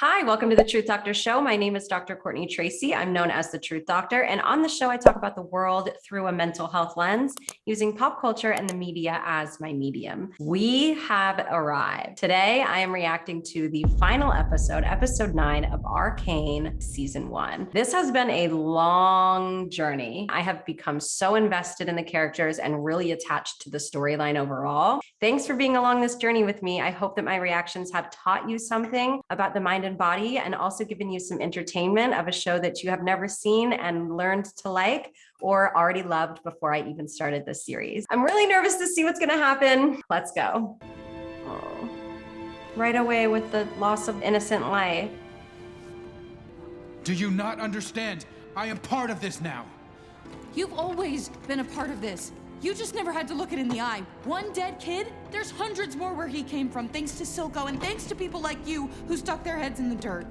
Hi, welcome to the Truth Doctor Show. My name is Dr. Courtney Tracy. I'm known as the Truth Doctor. And on the show, I talk about the world through a mental health lens, using pop culture and the media as my medium. We have arrived. Today, I am reacting to the final episode, episode 9 of Arcane season 1. This has been a long journey. I have become so invested in the characters and really attached to the storyline overall. Thanks for being along this journey with me. I hope that my reactions have taught you something about the mind and body, and also given you some entertainment of a show that you have never seen and learned to like or already loved before I even started this series. I'm really nervous to see what's gonna happen. Let's go. Oh. Right away with the loss of innocent life. Do you not understand? I am part of this now. You've always been a part of this. You just never had to look it in the eye. One dead kid? There's hundreds more where he came from, thanks to Silco and thanks to people like you who stuck their heads in the dirt.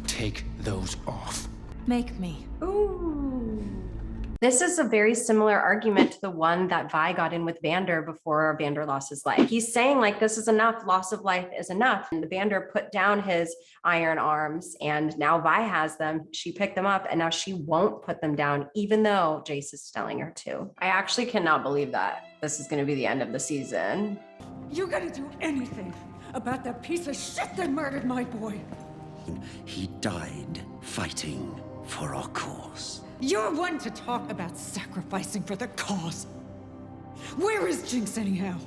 Take those off. Make me. Ooh. This is a very similar argument to the one that Vi got in with Vander before Vander lost his life. He's saying like, this is enough, loss of life is enough. And Vander put down his iron arms and now Vi has them. She picked them up and now she won't put them down, even though Jace is telling her to. I actually cannot believe that this is gonna be the end of the season. You gotta do anything about that piece of shit that murdered my boy. He died fighting for our cause. You're one to talk about sacrificing for the cause. Where is Jinx anyhow?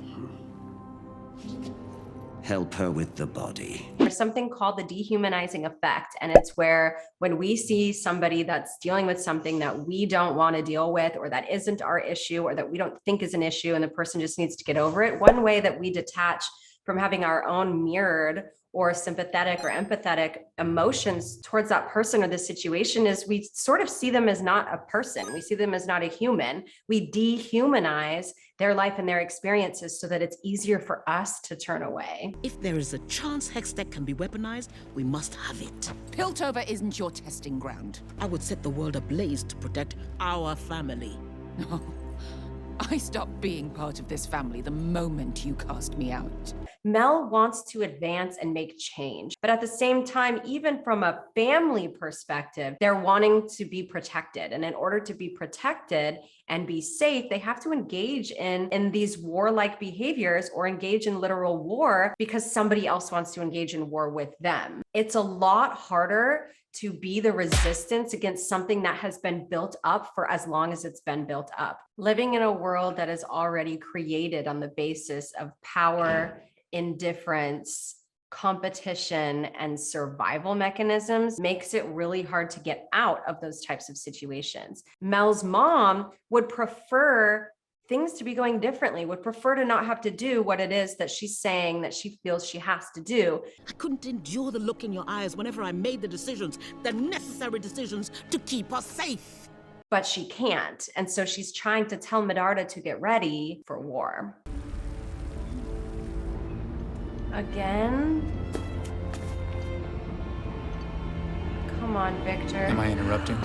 Help her with the body. There's something called the dehumanizing effect, and it's where when we see somebody that's dealing with something that we don't want to deal with, or that isn't our issue, or that we don't think is an issue, and the person just needs to get over it, one way that we detach from having our own mirrored or sympathetic or empathetic emotions towards that person or the situation is we sort of see them as not a person. We see them as not a human. We dehumanize their life and their experiences so that it's easier for us to turn away. If there is a chance Hextech can be weaponized, we must have it. Piltover isn't your testing ground. I would set the world ablaze to protect our family. No. I stopped being part of this family the moment you cast me out. Mel wants to advance and make change, but at the same time, even from a family perspective, they're wanting to be protected. And in order to be protected and be safe, they have to engage in these warlike behaviors or engage in literal war because somebody else wants to engage in war with them. It's a lot harder to be the resistance against something that has been built up for as long as it's been built up. Living in a world that is already created on the basis of power, indifference, competition, and survival mechanisms makes it really hard to get out of those types of situations. Mel's mom would prefer things to be going differently, would prefer to not have to do what it is that she's saying that she feels she has to do. I couldn't endure the look in your eyes whenever I made the necessary decisions to keep us safe. But she can't. And so she's trying to tell Medarda to get ready for war. Again? Come on, Victor. Am I interrupting?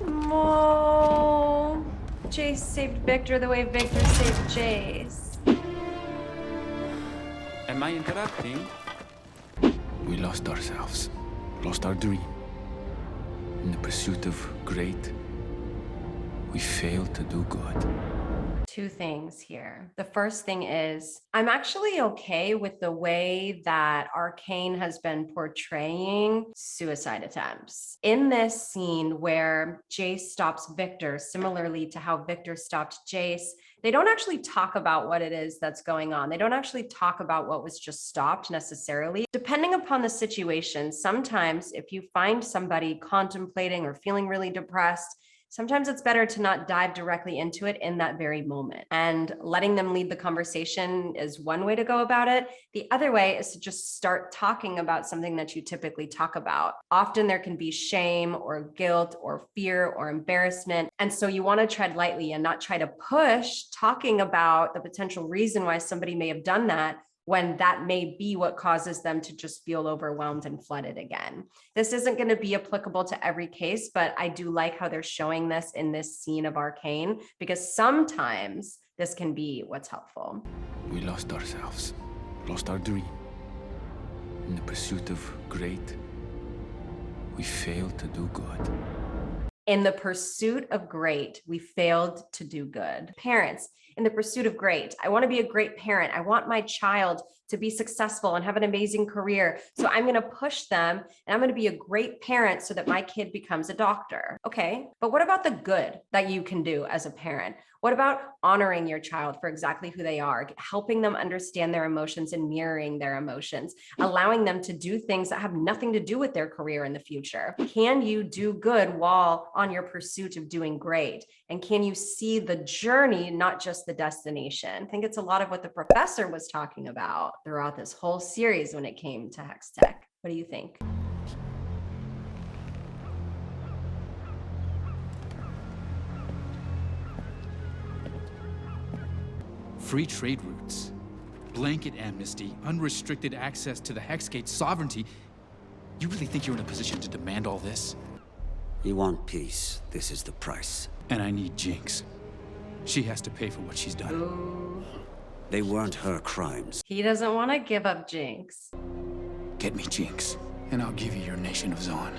No. Jace saved Victor the way Victor saved Jace. Am I interrupting? We lost ourselves, lost our dream. In the pursuit of great, we failed to do good. Two things here. The first thing is, I'm actually okay with the way that Arcane has been portraying suicide attempts. In this scene where Jace stops Victor, similarly to how Victor stopped Jace, they don't actually talk about what it is that's going on. They don't actually talk about what was just stopped necessarily. Depending upon the situation, sometimes if you find somebody contemplating or feeling really depressed, sometimes it's better to not dive directly into it in that very moment. And letting them lead the conversation is one way to go about it. The other way is to just start talking about something that you typically talk about. Often there can be shame or guilt or fear or embarrassment. And so you want to tread lightly and not try to push talking about the potential reason why somebody may have done that, when that may be what causes them to just feel overwhelmed and flooded again. This isn't going to be applicable to every case, but I do like how they're showing this in this scene of Arcane, because sometimes this can be what's helpful. We lost ourselves, lost our dream. In the pursuit of great, we fail to do good. In the pursuit of great, we failed to do good. Parents, in the pursuit of great, I want to be a great parent. I want my child to be successful and have an amazing career. So I'm going to push them and I'm going to be a great parent so that my kid becomes a doctor. Okay, but what about the good that you can do as a parent? What about honoring your child for exactly who they are, helping them understand their emotions and mirroring their emotions, allowing them to do things that have nothing to do with their career in the future? Can you do good while on your pursuit of doing great? And can you see the journey, not just the destination? I think it's a lot of what the professor was talking about throughout this whole series when it came to Hex Tech. What do you think? Free trade routes, blanket amnesty, unrestricted access to the Hexgate sovereignty. You really think you're in a position to demand all this? You want peace, this is the price. And I need Jinx. She has to pay for what she's done. Ooh. They weren't her crimes. He doesn't want to give up Jinx. Get me Jinx, and I'll give you your nation of Zon.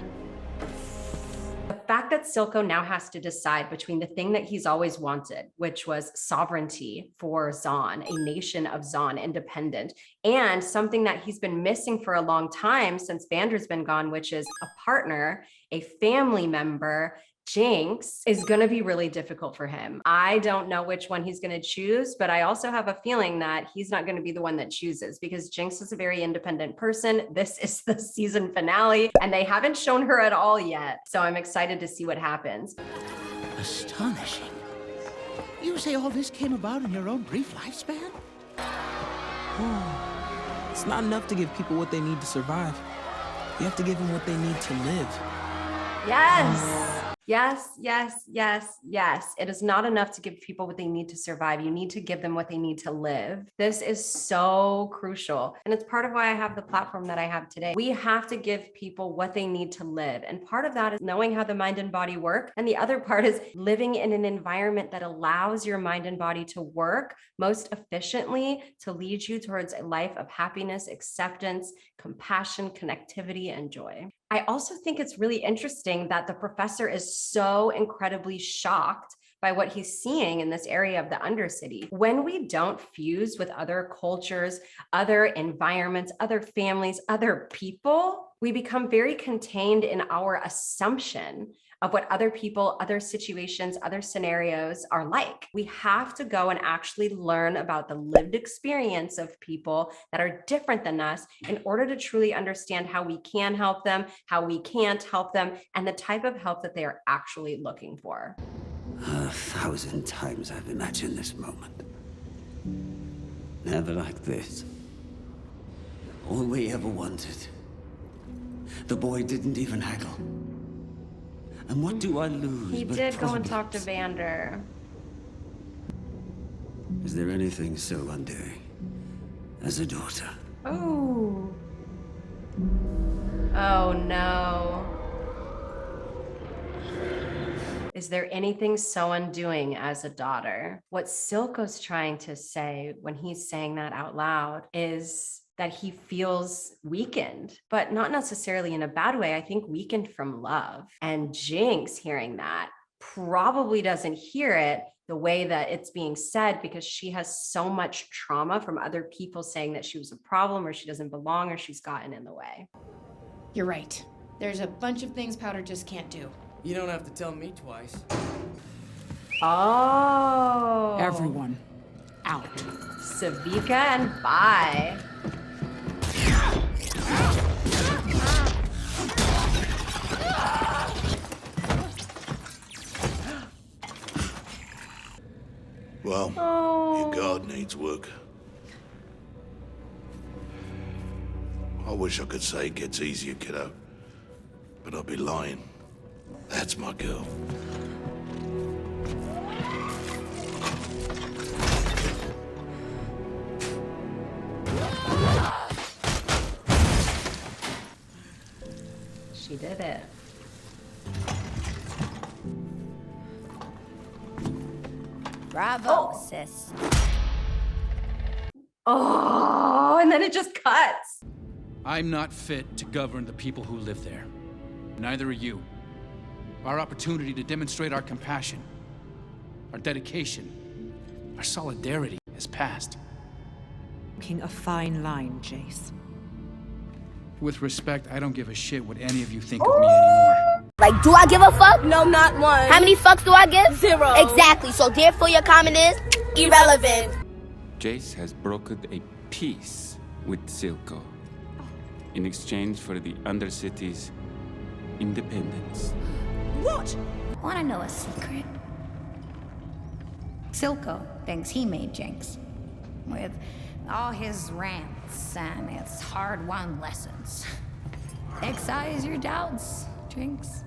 The fact that Silco now has to decide between the thing that he's always wanted, which was sovereignty for Zon, a nation of Zon, independent, and something that he's been missing for a long time since Vander's been gone, which is a partner, a family member, Jinx, is going to be really difficult for him. I don't know which one he's going to choose, but I also have a feeling that he's not going to be the one that chooses because Jinx is a very independent person. This is the season finale and they haven't shown her at all yet. So I'm excited to see what happens. Astonishing. You say all this came about in your own brief lifespan? It's not enough to give people what they need to survive. You have to give them what they need to live. Yes. Yes, yes, yes, yes. It is not enough to give people what they need to survive. You need to give them what they need to live. This is so crucial. And it's part of why I have the platform that I have today. We have to give people what they need to live. And part of that is knowing how the mind and body work. And the other part is living in an environment that allows your mind and body to work most efficiently to lead you towards a life of happiness, acceptance, compassion, connectivity, and joy. I also think it's really interesting that the professor is so incredibly shocked by what he's seeing in this area of the Undercity. When we don't fuse with other cultures, other environments, other families, other people, we become very contained in our assumption of what other people, other situations, other scenarios are like. We have to go and actually learn about the lived experience of people that are different than us in order to truly understand how we can help them, how we can't help them, and the type of help that they are actually looking for. 1,000 times I've imagined this moment. Never like this. All we ever wanted. The boy didn't even haggle. And what do I lose? He but did go and problems? talk to Vander. Is there anything so undoing as a daughter? Oh. Oh no. Is there anything so undoing as a daughter? What Silco's trying to say when he's saying that out loud is that he feels weakened, but not necessarily in a bad way. I think weakened from love. And Jinx, hearing that, probably doesn't hear it the way that it's being said because she has so much trauma from other people saying that she was a problem or she doesn't belong or she's gotten in the way. You're right. There's a bunch of things Powder just can't do. You don't have to tell me twice. Oh. Everyone, out. Sevika and bye. Well, your guard needs work. I wish I could say it gets easier, kiddo. But I'd be lying. That's my girl. She did it. Bravo, sis. Oh, and then it just cuts. I'm not fit to govern the people who live there. Neither are you. Our opportunity to demonstrate our compassion, our dedication, our solidarity has passed. Walking a fine line, Jace. With respect, I don't give a shit what any of you think of me anymore. Like, do I give a fuck? No, not one. How many fucks do I give? 0. Exactly, so therefore your comment is irrelevant. Jace has brokered a peace with Silco in exchange for the Undercity's independence. What? Wanna know a secret? Silco thinks he made Jinx. With all his rants and his hard-won lessons. Excise your doubts, Jinx.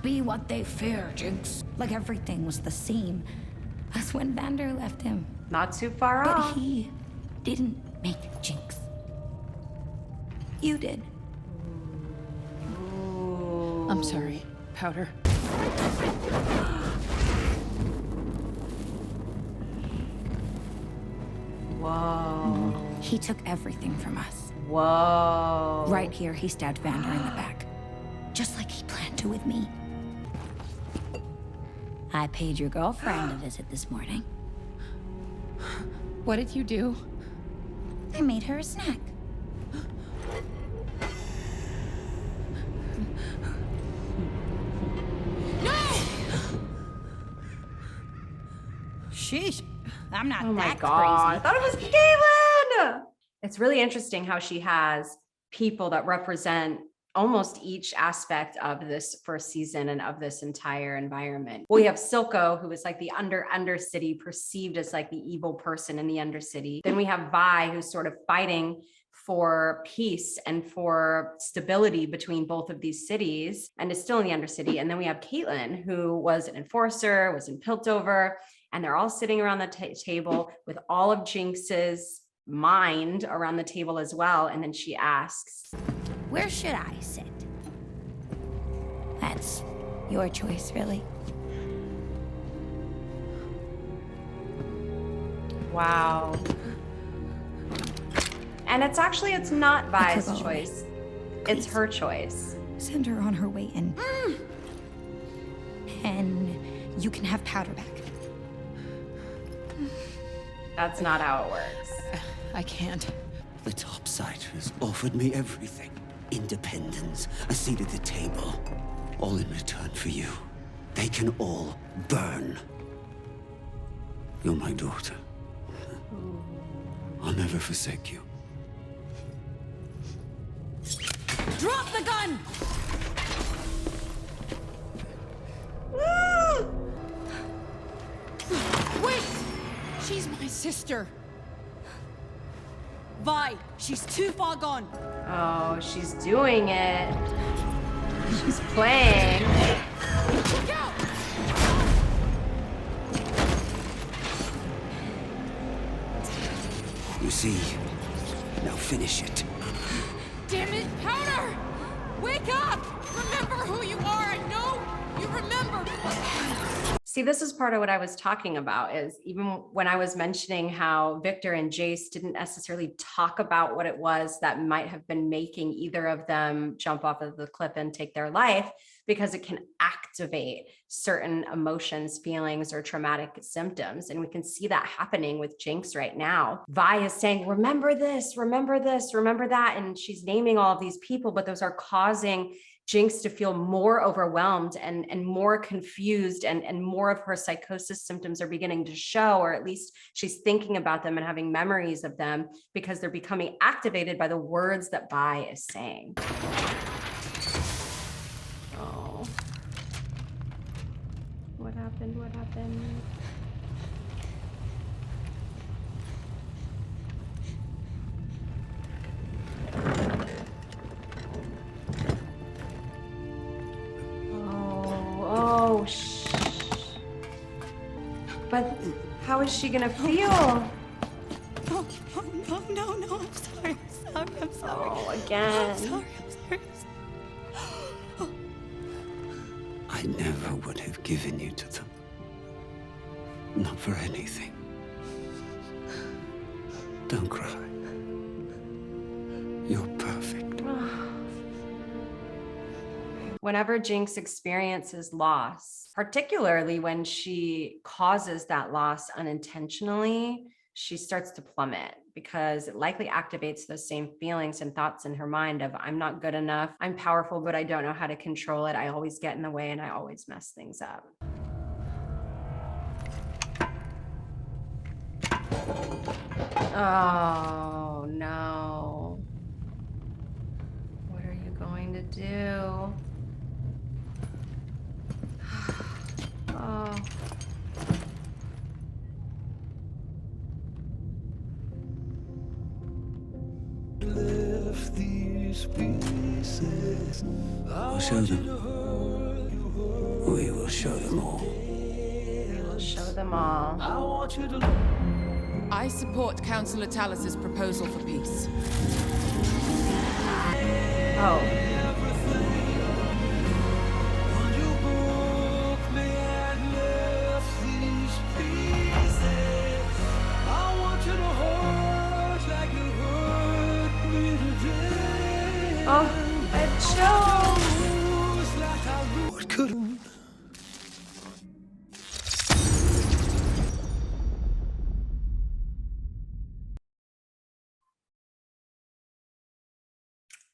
Be what they fear, Jinx. Like everything was the same as when Vander left him. Not too far off. But he didn't make Jinx. You did. I'm sorry, Powder. Whoa. He took everything from us. Whoa. Right here, he stabbed Vander in the back. Just like he planned to with me. I paid your girlfriend a visit this morning. What did you do? I made her a snack. Sheesh. I'm not Oh my that God. I crazy. thought it was Caitlin. It's really interesting how she has people that represent almost each aspect of this first season and of this entire environment. We have Silco, who is like the Undercity, perceived as like the evil person in the Undercity. Then we have Vi, who's sort of fighting for peace and for stability between both of these cities and is still in the Undercity. And then we have Caitlin, who was an enforcer, was in Piltover, and they're all sitting around the table with all of Jinx's mind around the table as well. And then she asks, Where should I sit? That's your choice, really. wow. And it's not Vi's choice. It's her choice. Send her on her way in. And you can have Powder back. That's not how it works. I can't. The Topsiders offered me everything. Independence, a seat at the table. All in return for you. They can all burn. You're my daughter. I'll never forsake you. Drop the gun! Wait! She's my sister. Vi, she's too far gone. Oh, she's doing it. She's playing. Look out! You see, now finish it. Damn it, Powder! Wake up! Remember who you are. I know you remember. See, this is part of what I was talking about, is even when I was mentioning how Victor and Jace didn't necessarily talk about what it was that might have been making either of them jump off of the cliff and take their life, because it can activate certain emotions, feelings, or traumatic symptoms. And we can see that happening with Jinx right now. Vi is saying, remember this, remember this, remember that. And she's naming all of these people, but those are causing Jinx to feel more overwhelmed and more confused, and more of her psychosis symptoms are beginning to show, or at least she's thinking about them and having memories of them because they're becoming activated by the words that Vi is saying. Oh. What happened? What happened? Oh, shh. But how is she gonna feel? No, I'm sorry. I'm sorry. Oh, again. I'm sorry. I never would have given you to them. Not for anything. Don't cry. You're perfect. Whenever Jinx experiences loss, particularly when she causes that loss unintentionally, she starts to plummet because it likely activates those same feelings and thoughts in her mind of, I'm not good enough, I'm powerful, but I don't know how to control it. I always get in the way and I always mess things up. Oh no. What are you going to do? Oh. Left these pieces. We'll show them. We will show them all. We'll show them all. I want you to. I support Councillor Talus's proposal for peace. Oh. Oh, it shows. What could have?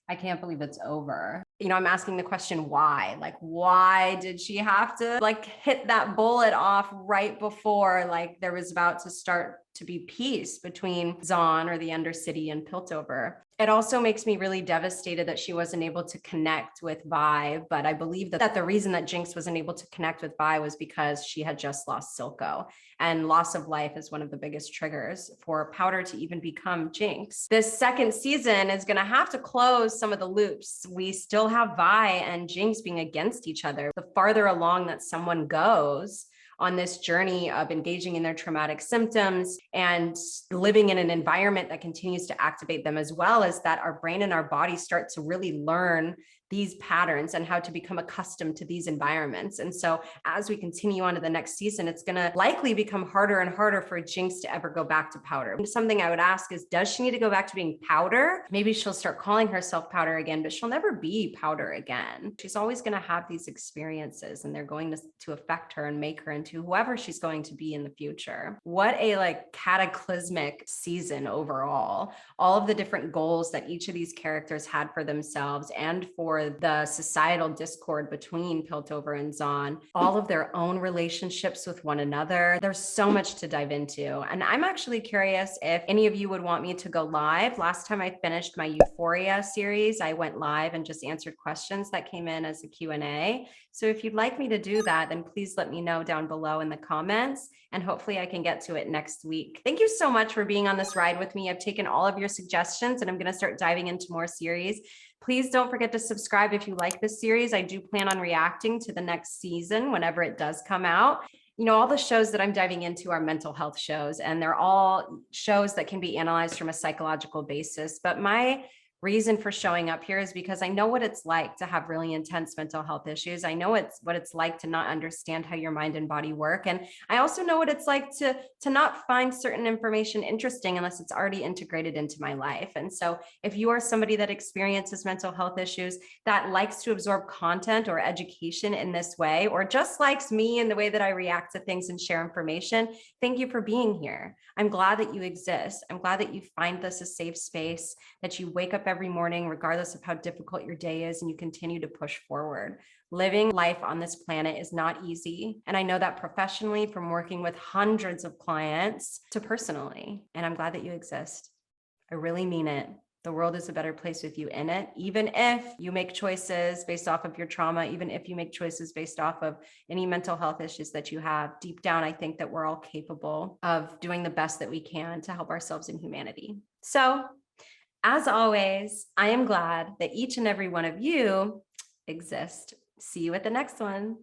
I can't believe it's over. You know, I'm asking the question, why? Like, why did she have to like hit that bullet off right before like there was about to start to be peace between Zahn or the Undercity and Piltover? It also makes me really devastated that she wasn't able to connect with Vi, but I believe that the reason that Jinx wasn't able to connect with Vi was because she had just lost Silco, and loss of life is one of the biggest triggers for Powder to even become Jinx. This second season is going to have to close some of the loops. We still have Vi and Jinx being against each other. The farther along that someone goes on this journey of engaging in their traumatic symptoms and living in an environment that continues to activate them, as well as that our brain and our body start to really learn these patterns and how to become accustomed to these environments. And so as we continue on to the next season, it's going to likely become harder and harder for Jinx to ever go back to Powder. Something I would ask is, does she need to go back to being Powder? Maybe she'll start calling herself Powder again, but she'll never be Powder again. She's always going to have these experiences, and they're going to affect her and make her into whoever she's going to be in the future. What a like cataclysmic season overall. All of the different goals that each of these characters had for themselves and for the societal discord between Piltover and Zahn, all of their own relationships with one another. There's so much to dive into. And I'm actually curious if any of you would want me to go live. Last time I finished my Euphoria series, I went live and just answered questions that came in as a Q&A. So if you'd like me to do that, then please let me know down below in the comments, and hopefully I can get to it next week. Thank you so much for being on this ride with me. I've taken all of your suggestions and I'm going to start diving into more series. Please don't forget to subscribe if you like this series. I do plan on reacting to the next season whenever it does come out. You know, all the shows that I'm diving into are mental health shows, and they're all shows that can be analyzed from a psychological basis. But my reason for showing up here is because I know what it's like to have really intense mental health issues. I know what it's like to not understand how your mind and body work. And I also know what it's like to not find certain information interesting unless it's already integrated into my life. And so if you are somebody that experiences mental health issues, that likes to absorb content or education in this way, or just likes me in the way that I react to things and share information, thank you for being here. I'm glad that you exist. I'm glad that you find this a safe space, that you wake up every morning, regardless of how difficult your day is, and you continue to push forward. Living life on this planet is not easy. And I know that professionally, from working with hundreds of clients to personally, and I'm glad that you exist. I really mean it. The world is a better place with you in it, even if you make choices based off of your trauma, even if you make choices based off of any mental health issues that you have. Deep down, I think that we're all capable of doing the best that we can to help ourselves and humanity. So, as always, I am glad that each and every one of you exist. See you at the next one.